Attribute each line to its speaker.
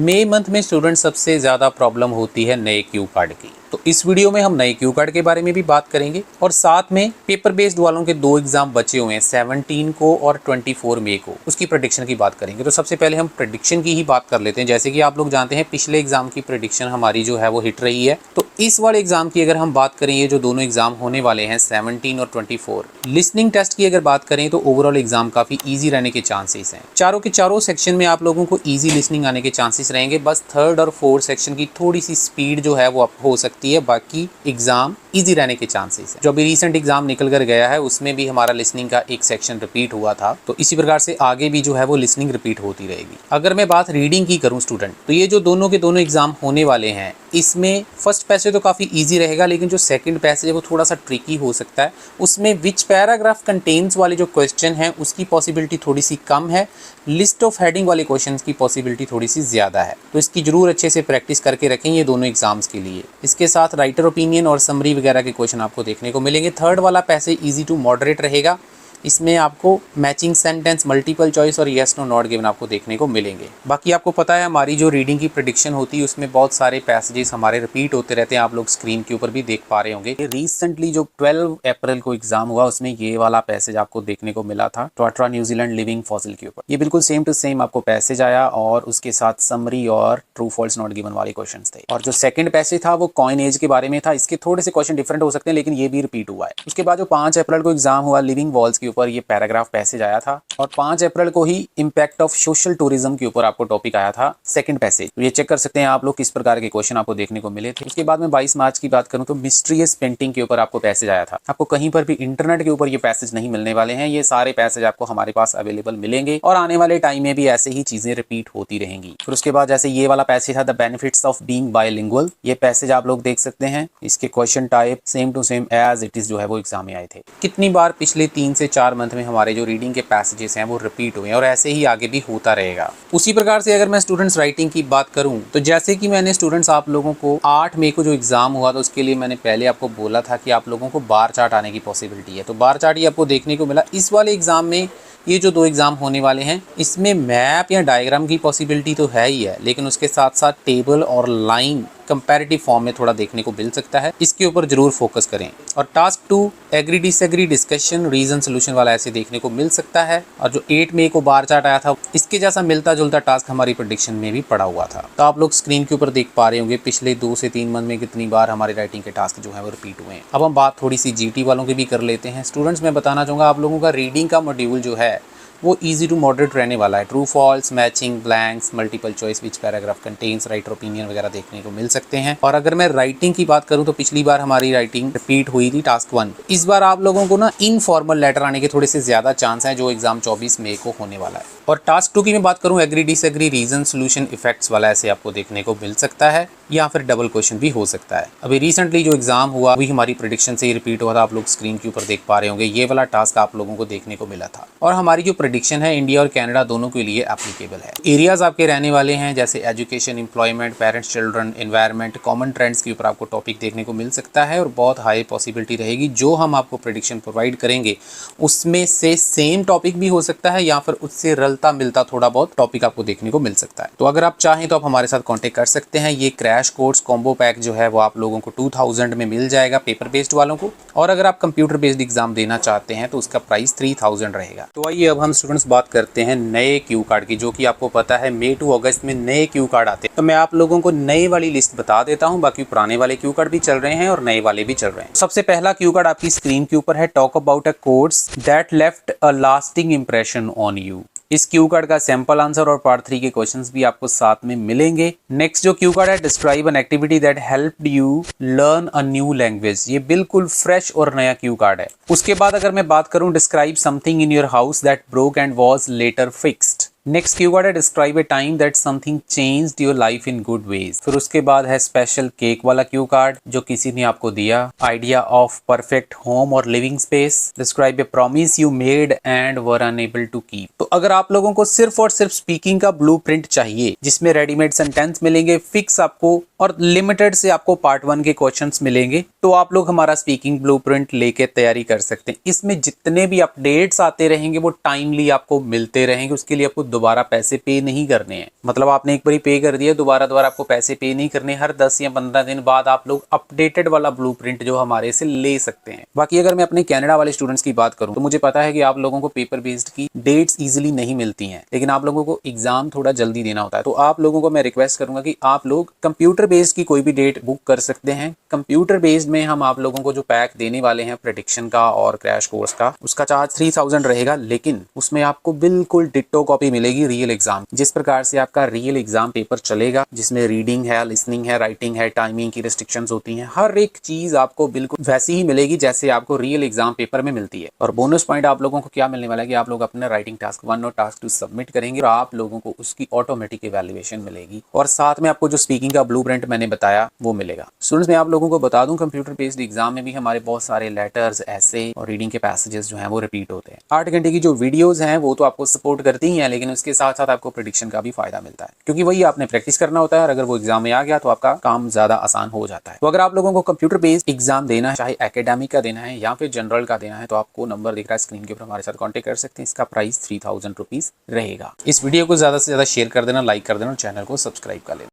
Speaker 1: मई month में student सबसे ज़्यादा प्रॉब्लम होती है नए क्यू कार्ड की। तो इस वीडियो में हम नए क्यू कार्ड के बारे में भी बात करेंगे और साथ में पेपर बेस्ड वालों के 2 एग्जाम बचे हुए हैं 17 को और 24 मई को, उसकी प्रेडिक्शन की बात करेंगे। तो सबसे पहले हम प्रेडिक्शन की ही बात कर लेते हैं। जैसे कि आप लोग जानते हैं पिछले एग्जाम की प्रेडिक्शन हमारी जो है वो हिट रही है। तो इस वाले एग्जाम की अगर हम बात करें, ये जो दोनों एग्जाम होने वाले हैं 17 और 24, लिसनिंग टेस्ट की अगर बात करें तो ओवरऑल एग्जाम काफी ईजी रहने के चांसेस हैं। चारों के चारों सेक्शन में आप लोगों को ईजी लिसनिंग आने के चांसेस रहेंगे। बस थर्ड और फोर्थ सेक्शन की थोड़ी सी स्पीड जो है वो हो सकती है, बाकी एग्जाम इजी रहने के चांसेस है। जो अभी रिसेंट एग्जाम निकल कर गया है उसमें भी हमारा लिसनिंग का एक सेक्शन रिपीट हुआ था, तो इसी प्रकार से आगे भी जो है वो लिसनिंग रिपीट होती रहेगी। अगर मैं बात रीडिंग की करूं स्टूडेंट, तो ये जो दोनों के दोनों एग्जाम होने वाले हैं, इसमें फर्स्ट पैसेज तो काफी इजी रहेगा, लेकिन जो सेकंड पैसेज है वो थोड़ा सा ट्रिकी हो सकता है। उसमें विच पैराग्राफ कंटेन्स वाले जो क्वेश्चन है उसकी पॉसिबिलिटी थोड़ी सी कम है, लिस्ट ऑफ हेडिंग वाले क्वेश्चन की पॉसिबिलिटी थोड़ी सी ज्यादा है। तो इसकी जरूर अच्छे से प्रैक्टिस करके रखें ये दोनों एग्जाम्स के लिए। इसके साथ राइटर ओपिनियन और समरी वगैरह के क्वेश्चन आपको देखने को मिलेंगे। थर्ड वाला पैसेज इजी टू मॉडरेट रहेगा। इसमें आपको मैचिंग सेंटेंस, मल्टीपल चॉइस और यस नो नॉट गिवन आपको देखने को मिलेंगे। बाकी आपको पता है हमारी जो रीडिंग की प्रेडिक्शन होती है उसमें बहुत सारे पैसेजेस हमारे रिपीट होते रहते हैं। आप लोग स्क्रीन के ऊपर भी देख पा रहे होंगे। रिसेंटली जो 12 अप्रैल को एग्जाम हुआ उसमें ये वाला पैसेज आपको देखने को मिला था, टॉट्रा न्यूजीलैंड लिविंग फॉसिल के ऊपर। ये बिल्कुल सेम टू सेम आपको पैसेज आया और उसके साथ समरी और ट्रू फॉल्स नॉट गिवन वाले क्वेश्चन थे। और जो सेकंड पैसेज था वो कॉइन एज के बारे में था। इसके थोड़े से क्वेश्चन डिफरेंट हो सकते हैं, लेकिन ये भी रिपीट हुआ है। उसके बाद जो 5 अप्रैल को एग्जाम हुआ लिविंग वॉल्स के ऊपर, ये पैराग्राफ पैसेज आया था। और 5 अप्रैल को ही इंपैक्ट ऑफ सोशल टूरिज्म के ऊपर आपको टॉपिक आया था, सेकंड पैसेज। तो ये चेक कर सकते हैं आप लोग किस प्रकार के क्वेश्चन आपको देखने को मिले थे। उसके बाद में 22 मार्च की बात करूं तो मिस्ट्रियस पेंटिंग के ऊपर आपको पैसेज आया था। आपको कहीं पर भी इंटरनेट के ऊपर ये पैसेज नहीं मिलने वाले हैं। ये सारे पैसेज आपको हमारे पास अवेलेबल मिलेंगे और आने वाले टाइम में भी ऐसे ही चीजें रिपीट होती रहेंगी। फिर उसके बाद जैसे ये वाला पैसेज था the benefits of being bilingual, ये पैसेज आप लोग देख सकते हैं। इसके question type same to same as it is जो है वो एग्जाम में आए थे। कितनी बार पिछले 3 से 4 मंथ में हमारे जो रीडिंग के पैसेज हैं वो रिपीट हुए और ऐसे ही आगे भी होता रहेगा। उसी प्रकार से अगर मैं स्टूडेंट्स राइटिंग की बात करूं तो जैसे कि मैंने स्टूडेंट्स आप लोगों को 8 मई को जो एग्जाम हुआ तो उसके लिए मैंने पहले आपको बोला था कि आप लोगों को बार चार्ट आने की पॉसिबिलिटी है। तो बार चार्ट ही आपको देखने को मिला। इस वाले एग्जाम में ये जो 2 एग्जाम होने वाले हैं इसमें मैप या डायग्राम की पॉसिबिलिटी तो है ही है, लेकिन उसके साथ साथ टेबल और लाइन कंपैरेटिव फॉर्म में थोड़ा देखने को मिल सकता है। इसके ऊपर जरूर फोकस करें। और task 2 agree disagree discussion reason solution वाला ऐसे देखने को मिल सकता है। और जो 8 मई को बार चार्ट आया था इसके जैसा मिलता जुलता टास्क हमारी प्रेडिक्शन में भी पड़ा हुआ था। तो आप लोग स्क्रीन के ऊपर देख पा रहे होंगे पिछले 2 से 3 मंथ में कितनी बार हमारे राइटिंग के टास्क जो है वो रिपीट हुए हैं। अब हम बात थोड़ी सी जीटी वालों की भी कर लेते हैं। स्टूडेंट्स मैं बताना चाहूँगा आप लोगों का रीडिंग का मॉड्यूल जो है वो इजी टू मॉडरेट रहने वाला है। True false, matching, blanks, multiple choice, which paragraph contains, writer opinion वगैरह देखने को मिल सकते हैं। और अगर मैं राइटिंग की बात करूं तो पिछली बार हमारी राइटिंग रिपीट हुई थी टास्क 1। इस बार आप लोगों को ना इनफॉर्मल लेटर आने के थोड़े से ज्यादा चांस हैं, जो एग्जाम 24 मई को होने वाला है। और टास्क 2 की मैं बात करूं agree disagree reason solution effects वाला ऐसे आपको देखने को मिल सकता है, या फिर डबल क्वेश्चन भी हो सकता है। अभी रिसेंटली जो एग्जाम हुआ वही हमारी प्रेडिक्शन से ही रिपीट हुआ था। आप लोग स्क्रीन के ऊपर देख पा रहे होंगे ये वाला टास्क आप लोगों को देखने को मिला था। और हमारी जो प्रेडिक्शन है इंडिया और कनाडा दोनों के लिए एप्लीकेबल है। एरियाज आपके रहने वाले हैं जैसे education, employment, parents, children, environment, common trends के ऊपर आपको टॉपिक देखने को मिल सकता है। और बहुत हाई पॉसिबिलिटी रहेगी जो हम आपको प्रेडिक्शन प्रोवाइड करेंगे उसमें से सेम टॉपिक भी हो सकता है, या फिर उससे रलता मिलता थोड़ा बहुत टॉपिक आपको देखने को मिल सकता है। तो अगर आप चाहें तो आप हमारे साथ कॉन्टेक्ट कर सकते हैं। ये क्रैश कोर्स कॉम्बो पैक जो है वो आप लोगों को 2000 में मिल जाएगा पेपर बेस्ड वालों को। और अगर आप कंप्यूटर बेस्ड एग्जाम देना चाहते हैं तो उसका प्राइस 3000 रहेगा। तो आइए अब हम स्टूडेंट्स बात करते हैं नए क्यू कार्ड की, जो कि आपको पता है मई टू अगस्त में नए क्यू कार्ड आते हैं। तो मैं आप लोगों को नए वाली लिस्ट बता देता हूं, बाकी पुराने वाले क्यू कार्ड भी चल रहे हैं और नए वाले भी चल रहे हैं। सबसे पहला क्यू कार्ड आपकी स्क्रीन के ऊपर है, talk about a course that left a lasting impression on you. इस क्यू कार्ड का सैंपल आंसर और पार्ट 3 के क्वेश्चंस भी आपको साथ में मिलेंगे। नेक्स्ट जो क्यू कार्ड है, describe an activity that helped you learn a new language. ये बिल्कुल फ्रेश और नया क्यू कार्ड है। उसके बाद अगर मैं बात करूं, describe something in your house that broke and was later fixed. Next cue card है, describe a time that something changed your life in good ways. फिर उसके बाद है स्पेशल केक वाला क्यू कार्ड जो किसी ने आपको दिया, आइडिया ऑफ परफेक्ट होम और living space. Describe a promise you made and were unable to keep. तो अगर आप लोगों को सिर्फ और सिर्फ स्पीकिंग का ब्लूप्रिंट चाहिए जिसमें रेडीमेड सेंटेंस मिलेंगे, फिक्स आपको और लिमिटेड से आपको पार्ट 1 के क्वेश्चंस मिलेंगे। तो आप लोग हमारा स्पीकिंग ब्लूप्रिंट लेके तैयारी कर सकते हैं। इसमें जितने भी अपडेट्स आते रहेंगे वो टाइमली आपको मिलते रहेंगे, उसके लिए आपको दोबारा पैसे पे नहीं करने हैं। मतलब आपने एक बार पे कर दिया, दोबारा आपको पैसे पे नहीं करने। हर 10 या 15 दिन बाद आप लोग अपडेटेड वाला ब्लूप्रिंट जो हमारे से ले सकते हैं। बाकी अगर मैं अपने कनाडा वाले स्टूडेंट्स की बात करूं तो मुझे पता है कि आप लोगों को पेपर बेस्ड की डेट्स इजीली नहीं मिलती हैं, लेकिन आप लोगों को एग्जाम थोड़ा जल्दी देना होता है। तो आप लोगों को मैं रिक्वेस्ट करूंगा कि आप लोग कंप्यूटर बेस्ड की कोई भी डेट बुक कर सकते हैं। कंप्यूटर बेस्ड में हम आप लोगों को जो पैक देने वाले हैं प्रेडिक्शन का और क्रैश कोर्स का, उसका चार्ज 3000 रहेगा, लेकिन उसमें आपको बिल्कुल डिट्टो कॉपी मिलेगी रियल एग्जाम, जिस प्रकार से आपका रियल एग्जाम पेपर चलेगा, जिसमें रीडिंग है, लिसनिंग है, राइटिंग है, टाइमिंग की रिस्ट्रिक्शंस होती हैं, हर एक चीज आपको बिल्कुल वैसी ही मिलेगी जैसे आपको रियल एग्जाम पेपर में मिलती है। और बोनस पॉइंट आप लोगों को क्या मिलने वाला है कि आप लोग अपना राइटिंग टास्क 1 और टास्क 2 सबमिट करेंगे और आप लोगों को उसकी ऑटोमेटिक इवैल्यूएशन मिलेगी, और साथ में आपको जो स्पीकिंग का ब्लूप्रिंट मैंने बताया वो मिलेगा। स्टूडेंट्स, मैं आप लोगों को बता दूं, कंप्यूटर बेस्ड एग्जाम में भी हमारे बहुत सारे लेटर्स, ऐसे और रीडिंग के पैसेजेस जो हैं वो रिपीट होते हैं। 8 घंटे की जो वीडियोस हैं वो तो आपको सपोर्ट करती ही हैं, लेकिन उसके साथ साथ आपको प्रेडिक्शन का भी फायदा मिलता है, क्योंकि वही आपने प्रैक्टिस करना होता है, और अगर वो एग्जाम में आ गया तो आपका काम ज्यादा आसान हो जाता है। तो अगर आप लोगों को कंप्यूटर बेस्ड एग्जाम देना है, चाहे एकेडमिक का देना है या फिर जनरल का देना है, तो आपको नंबर दिख रहा है स्क्रीन के ऊपर, हमारे साथ कॉन्टेक्ट कर सकते हैं। इसका प्राइस 3000 रुपीज रहेगा। इस वीडियो को ज्यादा से ज्यादा शेयर कर देना, लाइक कर देना और चैनल को सब्सक्राइब कर लेना।